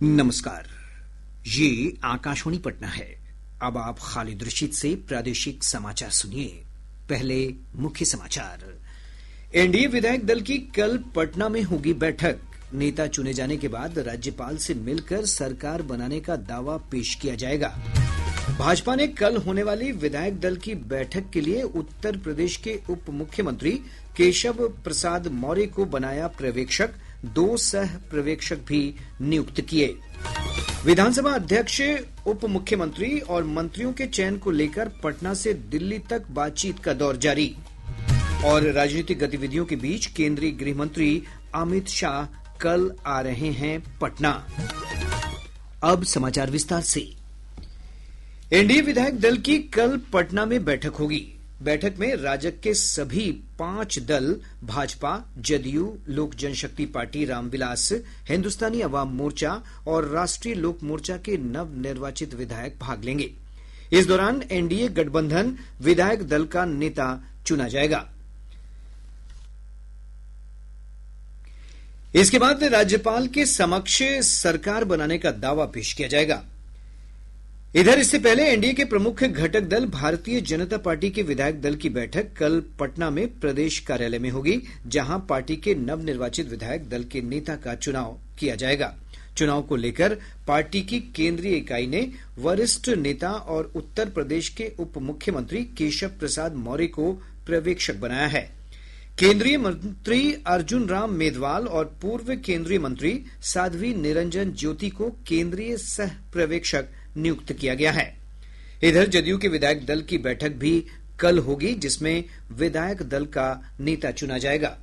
नमस्कार। ये आकाशवाणी पटना है। अब आप खालिद रशीद से प्रादेशिक समाचार सुनिए। पहले मुख्य समाचार। एनडीए विधायक दल की कल पटना में होगी बैठक। नेता चुने जाने के बाद राज्यपाल से मिलकर सरकार बनाने का दावा पेश किया जाएगा। भाजपा ने कल होने वाली विधायक दल की बैठक के लिए उत्तर प्रदेश के उप मुख्यमंत्री केशव प्रसाद मौर्य को बनाया पर्यवेक्षक, 2 सह पर्यवेक्षक भी नियुक्त किए। विधानसभा अध्यक्ष, उप मुख्यमंत्री और मंत्रियों के चयन को लेकर पटना से दिल्ली तक बातचीत का दौर जारी। और राजनीतिक गतिविधियों के बीच केंद्रीय गृह मंत्री अमित शाह कल आ रहे हैं पटना। अब समाचार विस्तार से। एनडीए विधायक दल की कल पटना में बैठक होगी। बैठक में राजग के सभी 5 दल भाजपा, जदयू, लोक जनशक्ति पार्टी रामविलास, हिंदुस्तानी अवाम मोर्चा और राष्ट्रीय लोक मोर्चा के नवनिर्वाचित विधायक भाग लेंगे। इस दौरान एनडीए गठबंधन विधायक दल का नेता चुना जाएगा। इसके बाद राज्यपाल के समक्ष सरकार बनाने का दावा पेश किया जाएगा। इधर इससे पहले एनडीए के प्रमुख घटक दल भारतीय जनता पार्टी के विधायक दल की बैठक कल पटना में प्रदेश कार्यालय में होगी, जहां पार्टी के नवनिर्वाचित विधायक दल के नेता का चुनाव किया जाएगा। चुनाव को लेकर पार्टी की केंद्रीय इकाई ने वरिष्ठ नेता और उत्तर प्रदेश के उप मुख्यमंत्री केशव प्रसाद मौर्य को पर्यवेक्षक बनाया है। केंद्रीय मंत्री अर्जुन राम मेघवाल और पूर्व केंद्रीय मंत्री साध्वी निरंजन ज्योति को केंद्रीय सह पर्यवेक्षक नियुक्त किया गया है। इधर जदयू के विधायक दल की बैठक भी कल होगी, जिसमें विधायक दल का नेता चुना जाएगा।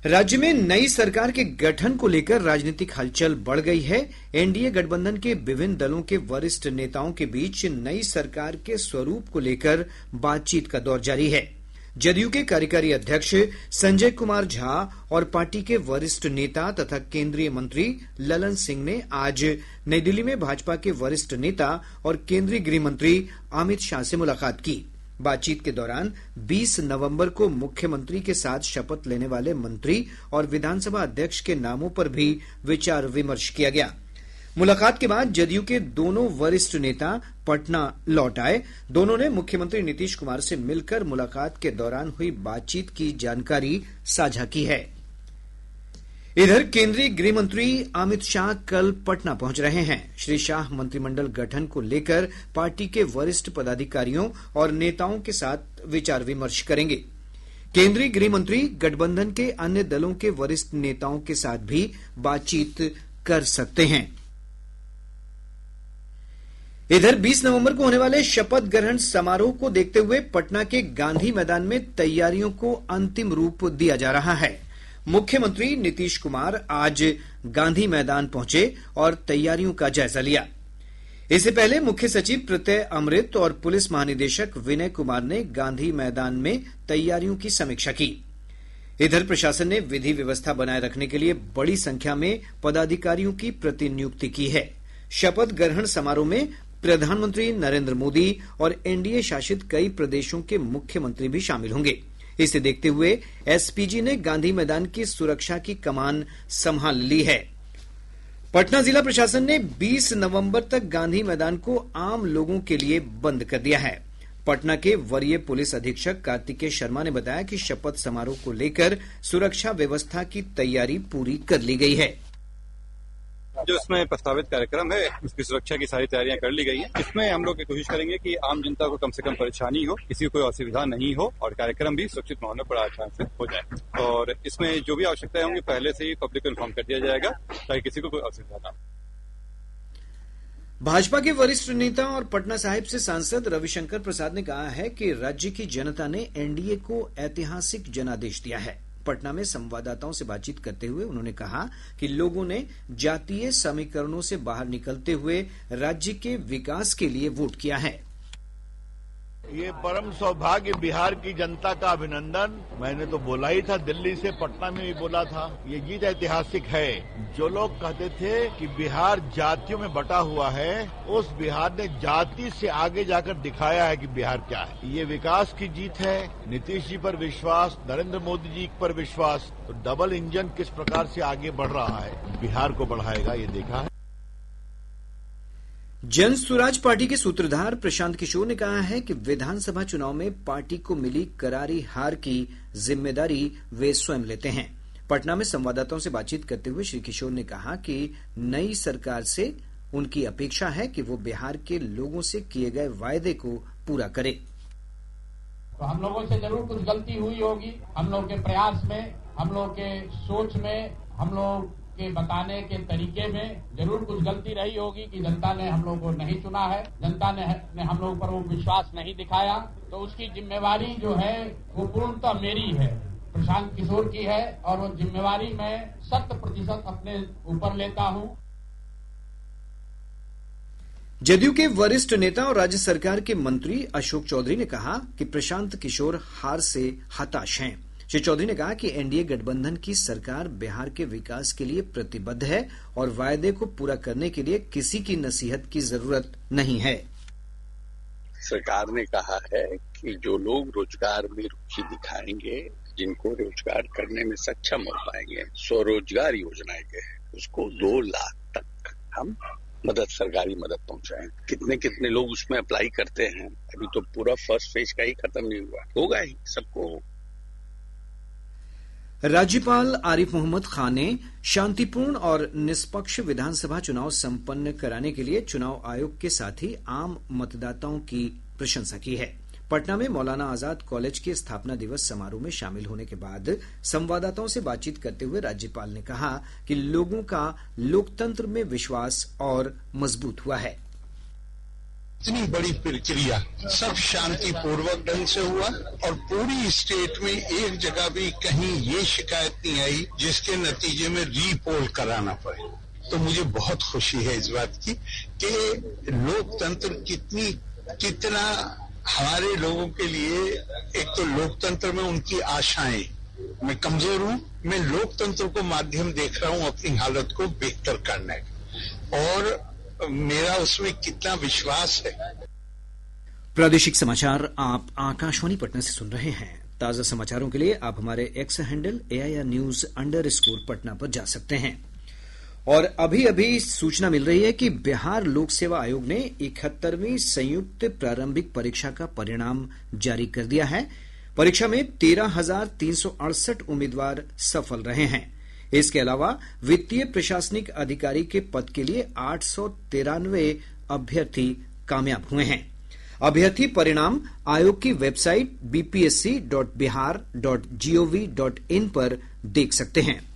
राज्य में नई सरकार के गठन को लेकर राजनीतिक हलचल बढ़ गई है। एनडीए गठबंधन के विभिन्न दलों के वरिष्ठ नेताओं के बीच नई सरकार के स्वरूप को लेकर बातचीत का दौर जारी है। जदयू के कार्यकारी अध्यक्ष संजय कुमार झा और पार्टी के वरिष्ठ नेता तथा केंद्रीय मंत्री ललन सिंह ने आज नई दिल्ली में भाजपा के वरिष्ठ नेता और केंद्रीय गृह मंत्री अमित शाह से मुलाकात की। बातचीत के दौरान 20 नवंबर को मुख्यमंत्री के साथ शपथ लेने वाले मंत्री और विधानसभा अध्यक्ष के नामों पर भी विचार विमर्श किया गया। मुलाकात के बाद जदयू के दोनों वरिष्ठ नेता पटना लौट आए। दोनों ने मुख्यमंत्री नीतीश कुमार से मिलकर मुलाकात के दौरान हुई बातचीत की जानकारी साझा की है। इधर केंद्रीय गृह मंत्री अमित शाह कल पटना पहुंच रहे हैं। श्री शाह मंत्रिमंडल गठन को लेकर पार्टी के वरिष्ठ पदाधिकारियों और नेताओं के साथ विचार विमर्श करेंगे। केंद्रीय गृह मंत्री गठबंधन के अन्य दलों के वरिष्ठ नेताओं के साथ भी बातचीत कर सकते हैं। इधर 20 नवंबर को होने वाले शपथ ग्रहण समारोह को देखते हुए पटना के गांधी मैदान में तैयारियों को अंतिम रूप दिया जा रहा है। मुख्यमंत्री नीतीश कुमार आज गांधी मैदान पहुंचे और तैयारियों का जायजा लिया। इससे पहले मुख्य सचिव प्रत्यय अमृत और पुलिस महानिदेशक विनय कुमार ने गांधी मैदान में तैयारियों की समीक्षा की। इधर प्रशासन ने विधि व्यवस्था बनाए रखने के लिए बड़ी संख्या में पदाधिकारियों की प्रतिनियुक्ति की है। शपथ ग्रहण समारोह में प्रधानमंत्री नरेंद्र मोदी और एनडीए शासित कई प्रदेशों के मुख्यमंत्री भी शामिल होंगे। इसे देखते हुए एसपीजी ने गांधी मैदान की सुरक्षा की कमान संभाल ली है। पटना जिला प्रशासन ने 20 नवंबर तक गांधी मैदान को आम लोगों के लिए बंद कर दिया है। पटना के वरीय पुलिस अधीक्षक कार्तिकेय शर्मा ने बताया कि शपथ समारोह को लेकर सुरक्षा व्यवस्था की तैयारी पूरी कर ली गई है। जो इसमें प्रस्तावित कार्यक्रम है, उसकी सुरक्षा की सारी तैयारियां कर ली गई है। इसमें हम लोग कोशिश करेंगे कि आम जनता को कम से कम परेशानी हो, किसी को कोई असुविधा नहीं हो और कार्यक्रम भी सुरक्षित माहौल में बड़ा आसान से हो जाए। और इसमें जो भी आवश्यकताएं होंगी पहले से ही पब्लिक को इन्फॉर्म कर दिया जाएगा ताकि किसी को कोई असुविधा ना हो। भाजपा के वरिष्ठ नेता और पटना साहिब से सांसद रविशंकर प्रसाद ने कहा है कि राज्य की जनता ने एनडीए को ऐतिहासिक जनादेश दिया है। पटना में संवाददाताओं से बातचीत करते हुए उन्होंने कहा कि लोगों ने जातीय समीकरणों से बाहर निकलते हुए राज्य के विकास के लिए वोट किया है। ये परम सौभाग्य बिहार की जनता का अभिनंदन। मैंने तो बोला ही था, दिल्ली से पटना में भी बोला था, ये जीत ऐतिहासिक है। जो लोग कहते थे कि बिहार जातियों में बटा हुआ है, उस बिहार ने जाति से आगे जाकर दिखाया है कि बिहार क्या है। ये विकास की जीत है। नीतीश जी पर विश्वास, नरेंद्र मोदी जी पर विश्वास, तो डबल इंजन किस प्रकार से आगे बढ़ रहा है, बिहार को बढ़ाएगा, ये देखा है। जन स्वराज पार्टी के सूत्रधार प्रशांत किशोर ने कहा है कि विधानसभा चुनाव में पार्टी को मिली करारी हार की जिम्मेदारी वे स्वयं लेते हैं। पटना में संवाददाताओं से बातचीत करते हुए श्री किशोर ने कहा कि नई सरकार से उनकी अपेक्षा है कि वो बिहार के लोगों से किए गए वायदे को पूरा करे। तो हम लोगों से जरूर कुछ गलती हुई होगी, हम लोग के प्रयास में, हम लोग के सोच में, हम लोग के बताने के तरीके में जरूर कुछ गलती रही होगी कि जनता ने हम लोग को नहीं चुना है, जनता ने हम लोग पर वो विश्वास नहीं दिखाया। तो उसकी जिम्मेवारी जो है वो पूर्णतः मेरी है, प्रशांत किशोर की है, और वो जिम्मेवारी मैं 100% अपने ऊपर लेता हूं। जदयू के वरिष्ठ नेता और राज्य सरकार के मंत्री अशोक चौधरी ने कहा कि प्रशांत किशोर हार से हताश हैं। श्री चौधरी ने कहा कि एनडीए गठबंधन की सरकार बिहार के विकास के लिए प्रतिबद्ध है और वायदे को पूरा करने के लिए किसी की नसीहत की जरूरत नहीं है। सरकार ने कहा है कि जो लोग रोजगार में रुचि दिखाएंगे, जिनको रोजगार करने में सक्षम हो पाएंगे, स्वरोजगार योजना के उसको 2 लाख तक हम सरकारी मदद पहुंचाएं। कितने लोग उसमें अप्लाई करते हैं, अभी तो पूरा फर्स्ट फेज का ही खत्म नहीं हुआ, होगा ही सबको। राज्यपाल आरिफ मोहम्मद खान ने शांतिपूर्ण और निष्पक्ष विधानसभा चुनाव संपन्न कराने के लिए चुनाव आयोग के साथ ही आम मतदाताओं की प्रशंसा की है। पटना में मौलाना आजाद कॉलेज के स्थापना दिवस समारोह में शामिल होने के बाद संवाददाताओं से बातचीत करते हुए राज्यपाल ने कहा कि लोगों का लोकतंत्र में विश्वास और मजबूत हुआ है। इतनी बड़ी प्रक्रिया सब शांतिपूर्वक ढंग से हुआ और पूरी स्टेट में एक जगह भी कहीं ये शिकायत नहीं आई जिसके नतीजे में रीपोल कराना पड़े। तो मुझे बहुत खुशी है इस बात की कि लोकतंत्र कितना हमारे लोगों के लिए, एक तो लोकतंत्र में उनकी आशाएं, मैं कमजोर हूं, मैं लोकतंत्र को माध्यम देख रहा हूं अपनी हालत को बेहतर करने का, और मेरा उसमें कितना विश्वास है। प्रादेशिक समाचार आप आकाशवाणी पटना से सुन रहे हैं। ताजा समाचारों के लिए आप हमारे एक्स हैंडल AIR_News पटना पर जा सकते हैं। और अभी सूचना मिल रही है कि बिहार लोक सेवा आयोग ने 71वीं संयुक्त प्रारंभिक परीक्षा का परिणाम जारी कर दिया है। परीक्षा में 13,368 उम्मीदवार सफल रहे हैं। इसके अलावा वित्तीय प्रशासनिक अधिकारी के पद के लिए 893 अभ्यर्थी कामयाब हुए हैं। अभ्यर्थी परिणाम आयोग की वेबसाइट bpsc.bihar.gov.in पर देख सकते हैं।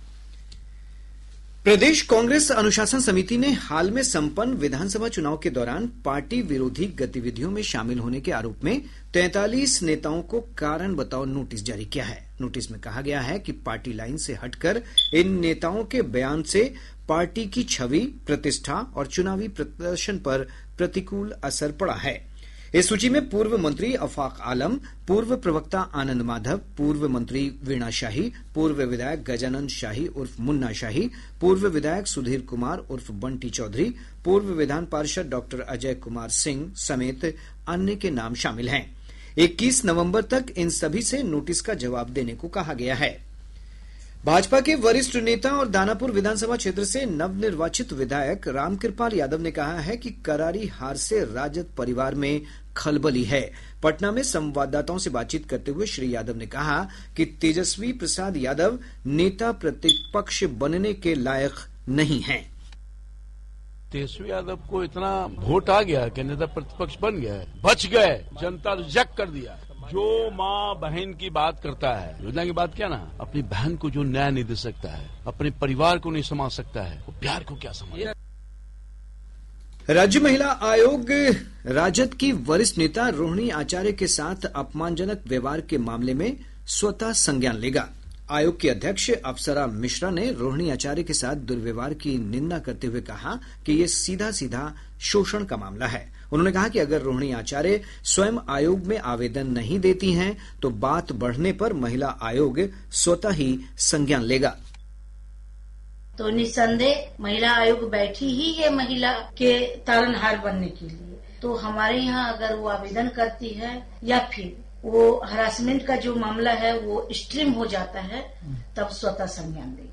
प्रदेश कांग्रेस अनुशासन समिति ने हाल में संपन्न विधानसभा चुनाव के दौरान पार्टी विरोधी गतिविधियों में शामिल होने के आरोप में 43 नेताओं को कारण बताओ नोटिस जारी किया है। नोटिस में कहा गया है कि पार्टी लाइन से हटकर इन नेताओं के बयान से पार्टी की छवि, प्रतिष्ठा और चुनावी प्रदर्शन पर प्रतिकूल असर पड़ा है। इस सूची में पूर्व मंत्री अफाक आलम, पूर्व प्रवक्ता आनंद माधव, पूर्व मंत्री वीणा शाही, पूर्व विधायक गजानंद शाही उर्फ मुन्ना शाही, पूर्व विधायक सुधीर कुमार उर्फ बंटी चौधरी, पूर्व विधान पार्षद डॉक्टर अजय कुमार सिंह समेत अन्य के नाम शामिल हैं। 21 नवंबर तक इन सभी से नोटिस का जवाब देने को कहा गया है। भाजपा के वरिष्ठ नेता और दानापुर विधानसभा क्षेत्र से नवनिर्वाचित विधायक रामकृपाल यादव ने कहा है कि करारी हार से राजद परिवार में खलबली है। पटना में संवाददाताओं से बातचीत करते हुए श्री यादव ने कहा कि तेजस्वी प्रसाद यादव नेता प्रतिपक्ष बनने के लायक नहीं हैं। तेजस्वी यादव को इतना वोट आ गया कि नेता प्रतिपक्ष बन गया है, बच गए, जनता रिजेक्ट कर दिया। जो माँ बहन की बात करता है, योजना की बात क्या ना, अपनी बहन को जो न्याय नहीं दे सकता है, अपने परिवार को नहीं संभाल सकता है, वो प्यार को क्या समझे। राज्य महिला आयोग राजद की वरिष्ठ नेता रोहिणी आचार्य के साथ अपमानजनक व्यवहार के मामले में स्वतः संज्ञान लेगा। आयोग की अध्यक्ष अप्सरा मिश्रा ने रोहिणी आचार्य के साथ दुर्व्यवहार की निंदा करते हुए कहा कि ये सीधा सीधा शोषण का मामला है। उन्होंने कहा कि अगर रोहिणी आचार्य स्वयं आयोग में आवेदन नहीं देती हैं तो बात बढ़ने पर महिला आयोग स्वतः ही संज्ञान लेगा। तो निस्संदेह महिला आयोग बैठी ही है महिला के तारनहार बनने के लिए। तो हमारे यहाँ अगर वो आवेदन करती है या फिर वो हरासमेंट का जो मामला है वो स्ट्रीम हो जाता है, तब स्वतः संज्ञान लेगी।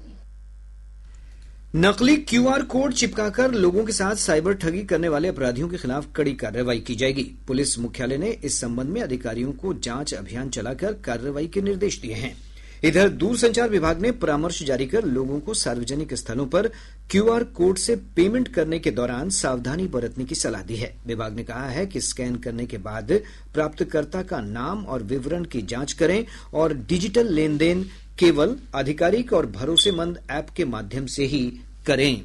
नकली QR कोड चिपकाकर लोगों के साथ साइबर ठगी करने वाले अपराधियों के खिलाफ कड़ी कार्रवाई की जाएगी। पुलिस मुख्यालय ने इस संबंध में अधिकारियों को जांच अभियान चलाकर कार्रवाई के निर्देश दिए हैं। इधर दूरसंचार विभाग ने परामर्श जारी कर लोगों को सार्वजनिक स्थलों पर QR कोड से पेमेंट करने के दौरान सावधानी बरतने की सलाह दी है। विभाग ने कहा है कि स्कैन करने के बाद प्राप्तकर्ता का नाम और विवरण की जांच करें और डिजिटल लेन देन केवल आधिकारिक और भरोसेमंद ऐप के माध्यम से ही करें।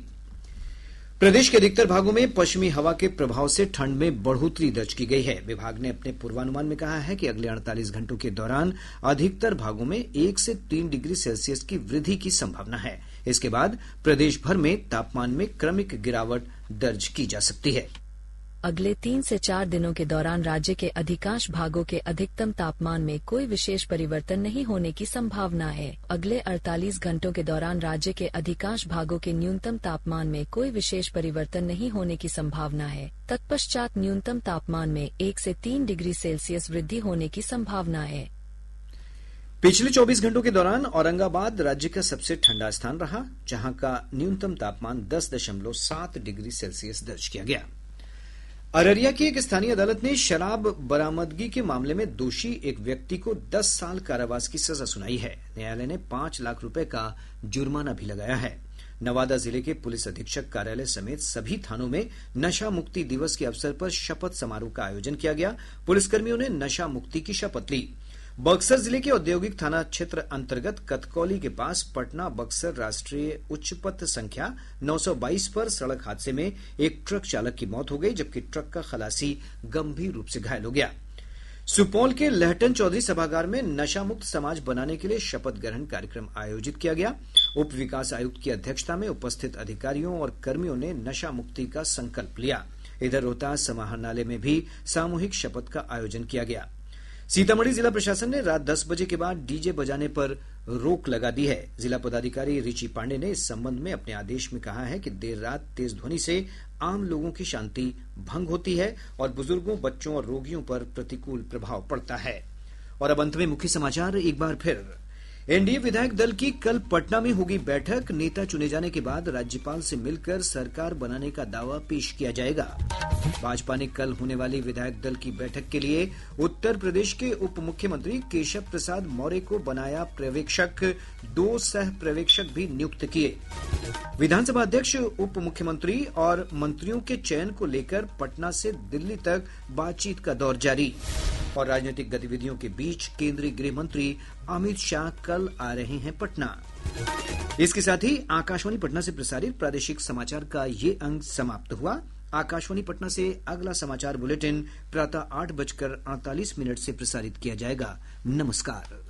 प्रदेश के अधिकतर भागों में पश्चिमी हवा के प्रभाव से ठंड में बढ़ोतरी दर्ज की गई है। विभाग ने अपने पूर्वानुमान में कहा है कि अगले 48 घंटों के दौरान अधिकतर भागों में 1 से 3 डिग्री सेल्सियस की वृद्धि की संभावना है। इसके बाद प्रदेश भर में तापमान में क्रमिक गिरावट दर्ज की जा सकती है। अगले 3 से 4 दिनों के दौरान राज्य के अधिकांश भागों के अधिकतम तापमान में कोई विशेष परिवर्तन नहीं होने की संभावना है। अगले 48 घंटों के दौरान राज्य के अधिकांश भागों के न्यूनतम तापमान में कोई विशेष परिवर्तन नहीं होने की संभावना है। तत्पश्चात न्यूनतम तापमान में 1 से 3 डिग्री सेल्सियस वृद्धि होने की संभावना है। पिछले 24 घंटों के दौरान औरंगाबाद राज्य का सबसे ठंडा स्थान रहा, जहां का न्यूनतम तापमान 10.7 डिग्री सेल्सियस दर्ज किया गया। अररिया की एक स्थानीय अदालत ने शराब बरामदगी के मामले में दोषी एक व्यक्ति को 10 साल कारावास की सजा सुनाई है। न्यायालय ने 5 लाख रुपए का जुर्माना भी लगाया है। नवादा जिले के पुलिस अधीक्षक कार्यालय समेत सभी थानों में नशा मुक्ति दिवस के अवसर पर शपथ समारोह का आयोजन किया गया। पुलिसकर्मियों ने नशा मुक्ति की शपथ ली। बक्सर जिले के औद्योगिक थाना क्षेत्र अंतर्गत कतकौली के पास पटना बक्सर राष्ट्रीय उच्च पथ संख्या 922 पर सड़क हादसे में एक ट्रक चालक की मौत हो गई, जबकि ट्रक का खलासी गंभीर रूप से घायल हो गया। सुपौल के लहटन चौधरी सभागार में नशा मुक्त समाज बनाने के लिए शपथ ग्रहण कार्यक्रम आयोजित किया गया। उप विकास आयुक्त की अध्यक्षता में उपस्थित अधिकारियों और कर्मियों ने नशा मुक्ति का संकल्प लिया। इधर रोहतास समाहरणालय में भी सामूहिक शपथ का आयोजन किया गया। सीतामढ़ी जिला प्रशासन ने रात 10 बजे के बाद डीजे बजाने पर रोक लगा दी है। जिला पदाधिकारी रिची पांडे ने इस संबंध में अपने आदेश में कहा है कि देर रात तेज ध्वनि से आम लोगों की शांति भंग होती है और बुजुर्गों, बच्चों और रोगियों पर प्रतिकूल प्रभाव पड़ता है। और अब अंत में मुख्य समाचार एक बार फिर। एनडीए विधायक दल की कल पटना में होगी बैठक। नेता चुने जाने के बाद राज्यपाल से मिलकर सरकार बनाने का दावा पेश किया जाएगा। भाजपा ने कल होने वाली विधायक दल की बैठक के लिए उत्तर प्रदेश के उप मुख्यमंत्री केशव प्रसाद मौर्य को बनाया पर्यवेक्षक, 2 सह पर्यवेक्षक भी नियुक्त किए। विधानसभा अध्यक्ष, उप मुख्यमंत्री और मंत्रियों के चयन को लेकर पटना से दिल्ली तक बातचीत का दौर जारी। और राजनीतिक गतिविधियों के बीच केंद्रीय गृह मंत्री अमित शाह कल आ रहे हैं पटना। इसके साथ ही आकाशवाणी पटना से प्रसारित प्रादेशिक समाचार का ये अंक समाप्त हुआ। आकाशवाणी पटना से अगला समाचार बुलेटिन प्रातः 8:48 से प्रसारित किया जाएगा। नमस्कार।